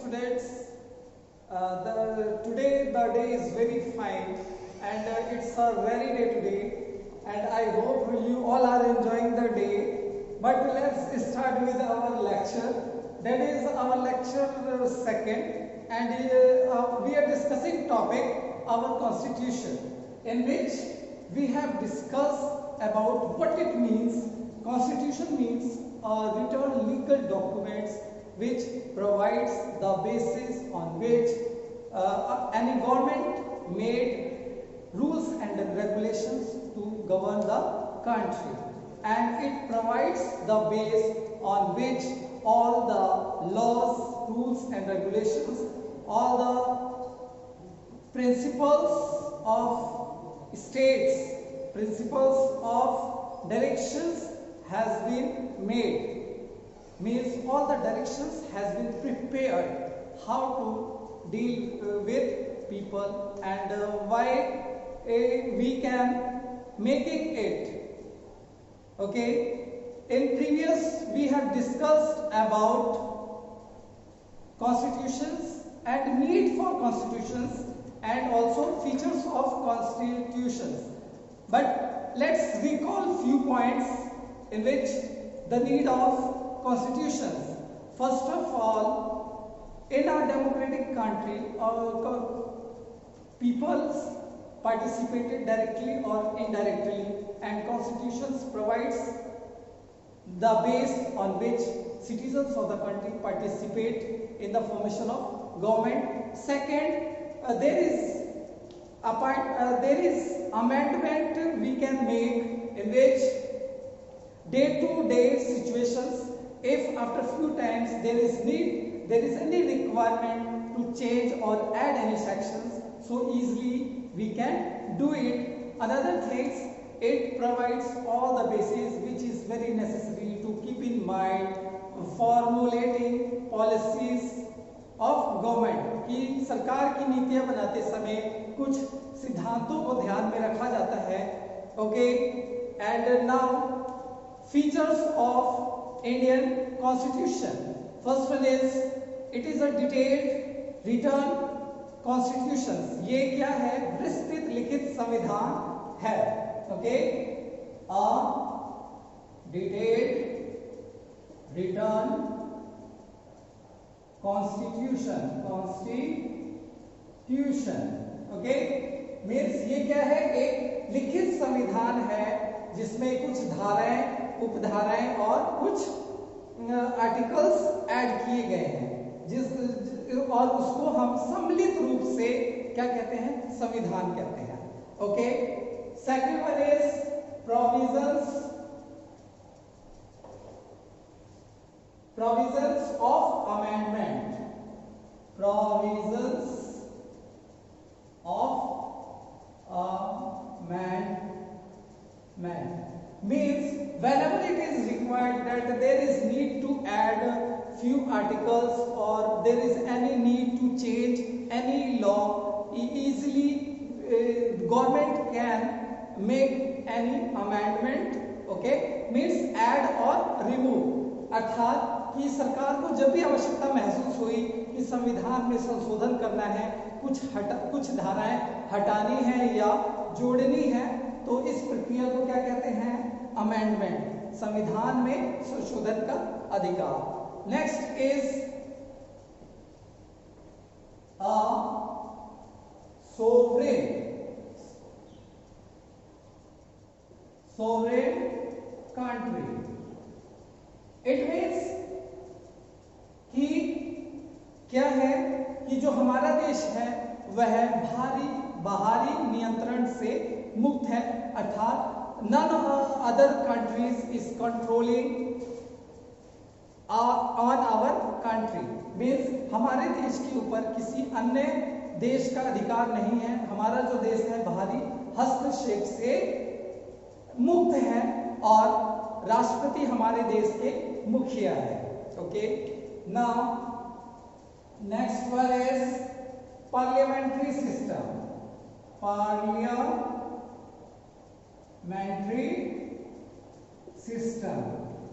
students. Today the day is very fine and it's a very day today, and I hope you all are enjoying the day. But let's start with our lecture. That is our lecture second, and we are discussing topic our constitution, in which we have discussed about what it means. Constitution means written legal documents which provides the basis on which any government made rules and regulations to govern the country, and it provides the base on which all the laws, rules and regulations, all the principles of states, principles of directions has been made. Means all the directions has been prepared how to deal with people, and why we can making it. Okay, in previous we have discussed about constitutions and need for constitutions and also features of constitutions, but let's recall few points in which the need of constitutions. First of all, in our democratic country, peoples participated directly or indirectly, and constitutions provides the base on which citizens of the country participate in the formation of government. Second, there is amendment we can make in which day-to-day situations, if after few times there is any requirement to change or add any sections, so easily we can do it. Another things, it provides all the bases which is very necessary to keep in mind formulating policies of government, कि सरकार की नीतियां बनाते समय कुछ सिद्धांतों को ध्यान में रखा जाता है. Okay, and now features of Indian Constitution. First one is it is a detailed written constitution. ये क्या है? विस्तृत लिखित संविधान है. Okay, a detailed written constitution. Okay, means ये क्या है? एक लिखित संविधान है जिसमें कुछ धाराएं, उपधाराएं और कुछ आर्टिकल्स ऐड किए गए हैं, और उसको हम सम्मिलित रूप से क्या कहते हैं? संविधान कहते हैं. Okay, second one is provisions of amendment. Provisions of amendment means whenever it is required that there is need to add few articles or there is any need to change any law, easily government can make any amendment. Okay, means add or remove. अर्थात कि सरकार को जब भी आवश्यकता महसूस हुई कि संविधान में संशोधन करना है, कुछ धाराएं हटानी है या जोड़नी है, तो इस प्रक्रिया को क्या कहते हैं? अमेंडमेंट. संविधान में संशोधन का अधिकार. Next is a sovereign country. It means कि क्या है कि जो हमारा देश है वह बाहरी नियंत्रण से मुक्त है, अर्थात none other countries is controlling on our country. Means हमारे देश के ऊपर किसी अन्य देश का अधिकार नहीं है. हमारा जो देश है बाहरी हस्तक्षेप से मुक्त है और राष्ट्रपति हमारे देश के मुखिया है. Okay, now next one is parliamentary system. Parliamentary system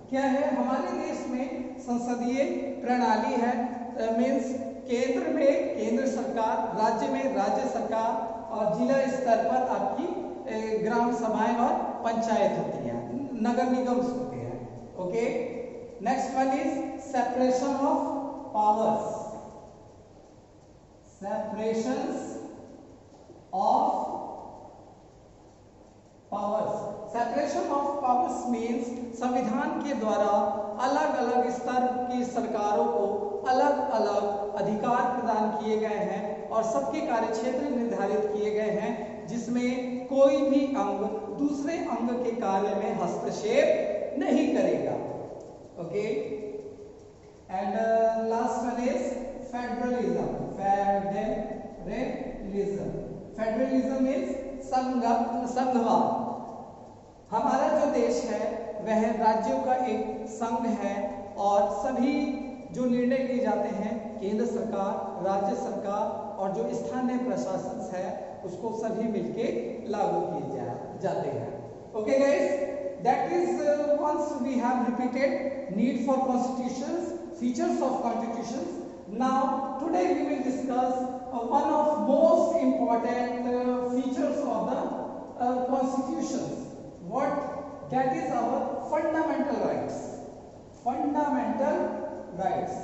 क्या है? हमारे देश में संसदीय प्रणाली है. मीन्स सरकार, राज्य में राज्य सरकार, और जिला स्तर पर आपकी ग्राम सभाएं और पंचायत होती है, नगर निगम होते हैं। Okay, next one is separation of powers. Separation of powers, separation of powers means संविधान के द्वारा अलग अलग स्तर की सरकारों को अलग अलग अधिकार प्रदान किए गए हैं और सबके कार्यक्षेत्र निर्धारित किए गए हैं, जिसमें कोई भी अंग दूसरे अंग के कार्य में हस्तक्षेप नहीं करेगा। Okay, and last one is federalism. Federalism means संघवाद। हमारा जो देश है वह राज्यों का एक संघ है और सभी जो निर्णय लिए जाते हैं केंद्र सरकार, राज्य सरकार और जो स्थानीय प्रशासन है उसको सभी मिलके लागू किए जाते हैं। Okay guys, that is once we have repeated need for constitutions, features of constitutions. Now today we will discuss one of most important features of the constitutions. What? That is our fundamental rights. Fundamental rights.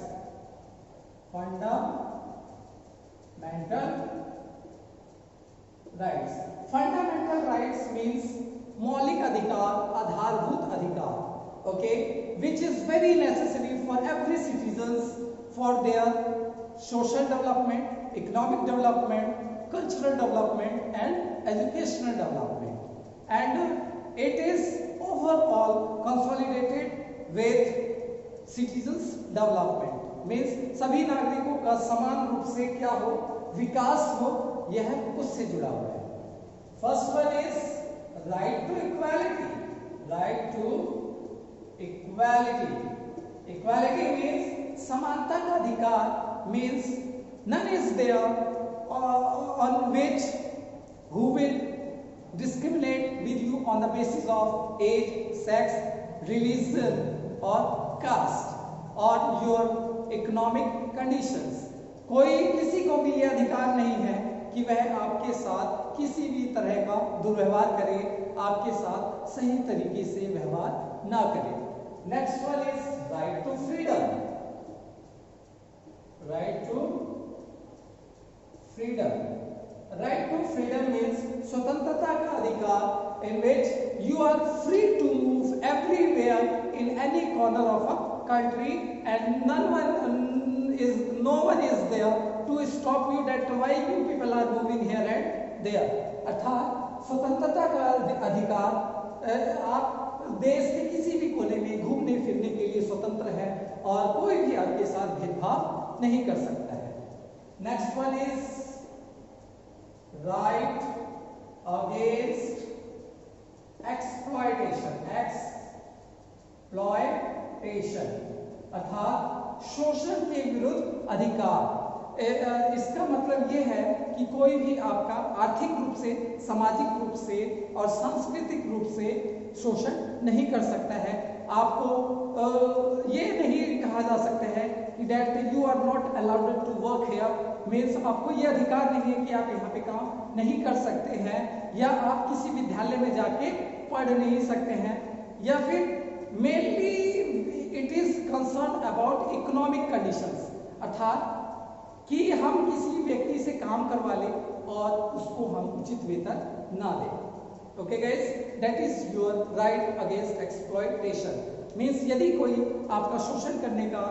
Fundamental rights means मौलिक अधिकार, आधारभूत अधिकार, okay, which is very necessary for every citizens for their social development, economic development, cultural development and educational development, and it is overall consolidated with citizens development, means सभी नागरिकों का समान रूप से क्या हो, विकास हो, यह उससे जुड़ा हुआ है। First one is right to equality. Right to equality. Equality means समानता का अधिकार, means none is there on which who will discriminate with you on the basis of age, sex, religion or caste or your economic conditions. कोई किसी को भी यह अधिकार नहीं है कि वह आपके साथ किसी भी तरह का दुर्व्यवहार करे, आपके साथ सही तरीके से व्यवहार ना करे। Next one is right to freedom. Right to freedom. Right to freedom means स्वतंत्रता का अधिकार, in which you are free to move everywhere in any corner of a country and no one is there to stop you that why you people are moving here and there. अर्थात स्वतंत्रता का अधिकार, आप देश के किसी भी कोने में घूमने फिरने के लिए स्वतंत्र है और कोई भी आपके साथ भेदभाव नहीं कर सकता है। Next one is right against exploitation. Exploitation अर्थात शोषण के विरुद्ध अधिकार। इसका मतलब यह है कि कोई भी आपका आर्थिक रूप से, सामाजिक रूप से और सांस्कृतिक रूप से शोषण नहीं कर सकता है। आपको ये नहीं कहा जा सकता है कि that you are not allowed to work here, means आपको ये अधिकार नहीं है कि आप यहाँ पे काम नहीं कर सकते हैं, या आप किसी विद्यालय में जाके पढ़ नहीं सकते हैं, या फिर mainly it is concern about economic conditions, अर्थात कि हम किसी व्यक्ति से काम करवा लें और उसको हम उचित वेतन ना दें। Okay guys, that is your right against exploitation. Means यदि कोई आपका शोषण करने का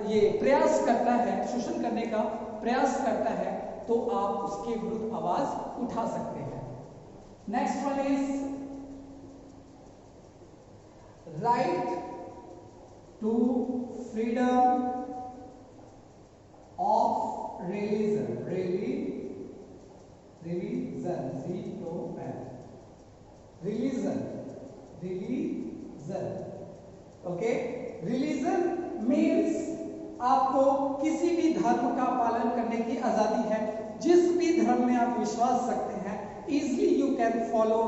ये प्रयास करता है, शोषण करने का प्रयास करता है, तो आप उसके विरुद्ध आवाज उठा सकते हैं। Next one is right to freedom of religion. Okay, religion means आपको किसी भी धर्म का पालन करने की आजादी है, जिस भी धर्म में आप विश्वास रखते हैं, easily you can follow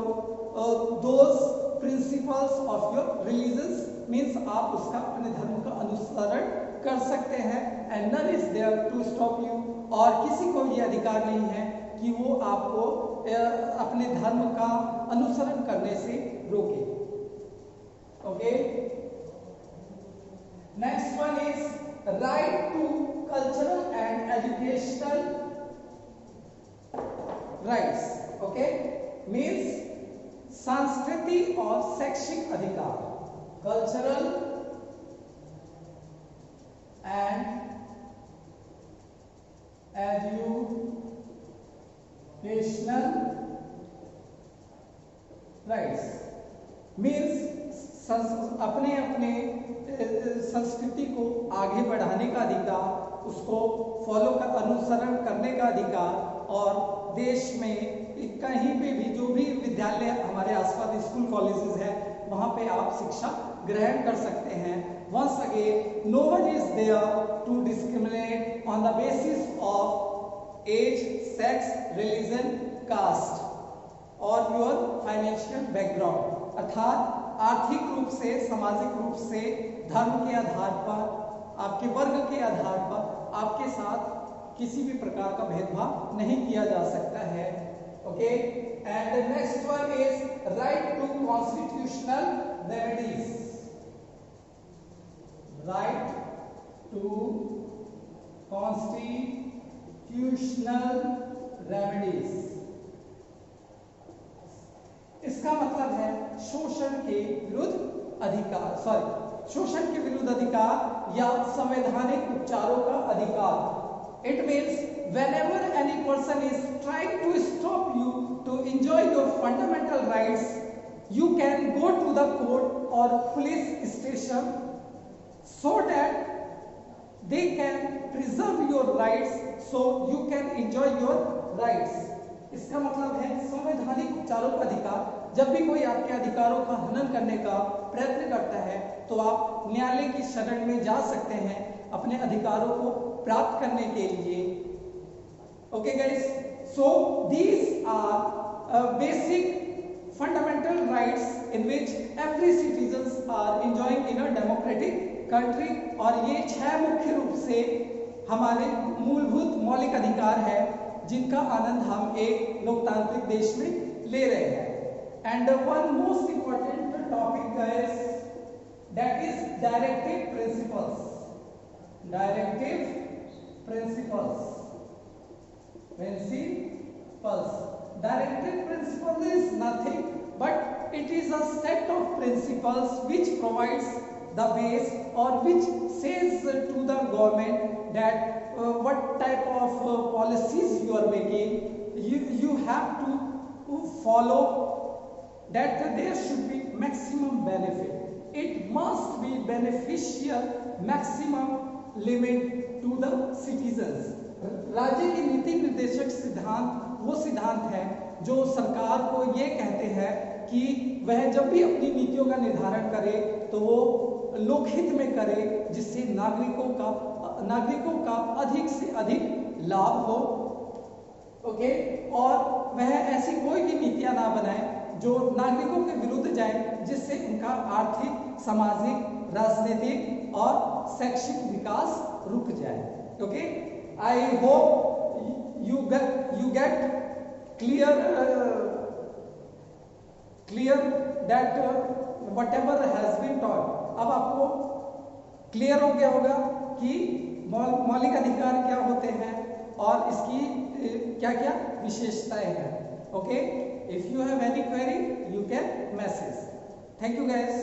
those principles of your religion, means आप उसका अपने धर्म का अनुसरण कर कर सकते हैं, and none is there to stop you, और किसी को ये अधिकार नहीं है कि वो आपको अपने धर्म का अनुसरण करने से रोके। Okay, next one is right to cultural and educational rights. Okay, means संस्कृति और शैक्षिक अधिकार, cultural and educational rights means अपने अपने संस्कृति को आगे बढ़ाने का अधिकार, उसको फॉलो का अनुसरण करने का अधिकार, और देश में कहीं पे भी जो भी विद्यालय हमारे आसपास स्कूल कॉलेजेस है वहां पे आप शिक्षा ग्रहण कर सकते हैं। Once again, no one is there to discriminate on the basis of age, sex, religion, caste और योर फाइनेंशियल बैकग्राउंड, अर्थात आर्थिक रूप से, सामाजिक रूप से, धर्म के आधार पर, आपके वर्ग के आधार पर आपके साथ किसी भी प्रकार का भेदभाव नहीं किया जा सकता है। Okay, and the next one is right to constitutional remedies, right to constitutional remedies. इसका मतलब है शोषण के विरुद्ध अधिकार, शोषण के विरुद्ध अधिकार या संवैधानिक उपचारों का अधिकार। It means whenever any person is trying to stop you to enjoy your fundamental rights, you can go to the court or police station so that they can preserve your rights, so you can enjoy your rights. इसका मतलब है संवैधानिक उपचारों का अधिकार। जब भी कोई आपके अधिकारों का हनन करने का प्रयत्न करता है तो आप न्यायालय की शरण में जा सकते हैं अपने अधिकारों को प्राप्त करने के लिए। Okay guys, so these are basic fundamental rights in which every citizens are enjoying in a democratic country, और ये 6 मुख्य रूप से हमारे मूलभूत मौलिक अधिकार है जिनका आनंद हम एक लोकतांत्रिक देश में ले रहे हैं। And one most important topic guys, that is directive principles. Directive principles. Directive principle is nothing but it is a set of principles which provides the base or which says to the government that what type of policies you are making. You have to follow that there should be maximum benefit. It must be beneficial, maximum limit to the citizens. राज्य की नीति निर्देशक सिद्धांत वो सिद्धांत है जो सरकार को ये कहते हैं कि वह जब भी अपनी नीतियों का निर्धारण करे तो वो लोकहित में करे, जिससे नागरिकों का अधिक से अधिक लाभ हो। ओके, और वह ऐसी कोई भी नीतियां ना बनाए जो नागरिकों के विरुद्ध जाए, जिससे उनका आर्थिक, सामाजिक, राजनीतिक और शैक्षिक विकास रुक जाए। Okay, I hope you get clear that whatever has been taught. अब आपको क्लियर हो गया होगा कि मौलिक अधिकार क्या होते हैं और इसकी क्या क्या विशेषताएं हैं। Okay, if you have any query you can message. Thank you guys.